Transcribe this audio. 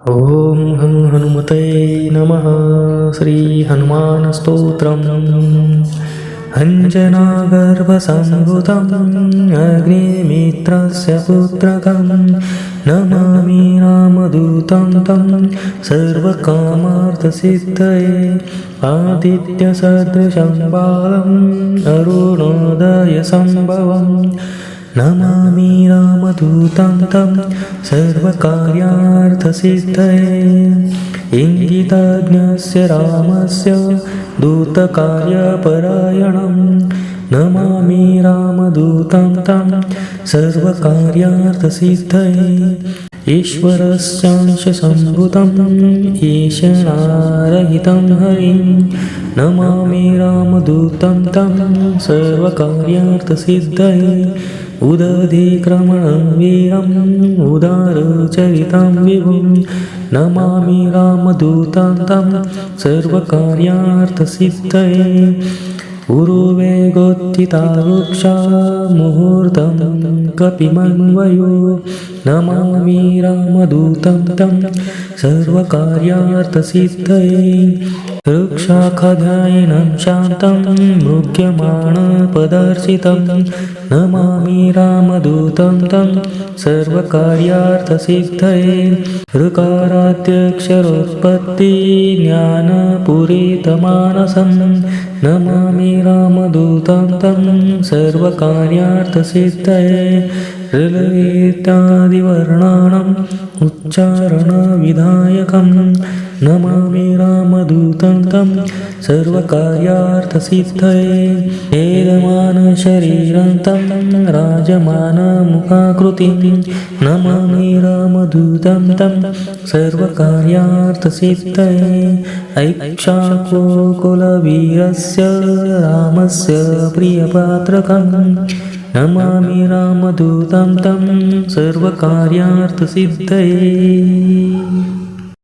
ॐ हं हनुमते नमः। श्रीहनुमानस्तोत्रम्। अञ्जनागर्भसम्भूतम् अग्निमित्रस्य पुत्रकं नमामि रामदूतं तं सर्वकामार्थसिद्धये। आदित्यसदृशं बालम् अरुणोदयसम्भवम् नमामि रामदूतं तं सर्वकार्यार्थसिद्धये। इङ्गितज्ञस्य रामस्य दूतकार्यपरायणं नमामि रामदूतं तं सर्वकार्यार्थसिद्धये। ईश्वरस्यांशसम्भूतं ईशनारहितं हरिं नमामि रामदूतं तं सर्वकार्यार्थसिद्धये। उदधिक्रमणं वीरम् उदारचरितं विभुं नमामि रामदूतं तं सर्वकार्यार्थसिद्धये। उरुवेगोत्थिता वृक्षा मुहूर्तं कपिमन्वयो नमामि रामदूतं तं सर्वकार्यार्थसिद्धये। वृक्षाखध्यायिनं शान्तं मृग्यमाणपदर्शितं नमामि रामदूतं तं सर्वकार्यार्थसिद्धये। ऋकाराद्यक्षरोत्पत्ति ज्ञानपूरितमानसं नमामि रामदूतं तं सर्वकार्यार्थसिद्धये। ऋलितादिवर्णानाम् उच्चारणविधायकं नमामि रामदूतं तं सर्वकार्यार्थसिद्धये। वेदमानशरीरं तं राजमानमुखाकृतिं नमामि रामदूतं तं सर्वकार्यार्थसिद्धये। ऐक्षाकुलवीरस्य रामस्य प्रियपात्रकं नमामि रामदूतं तं सर्वकार्यार्थसिद्धये।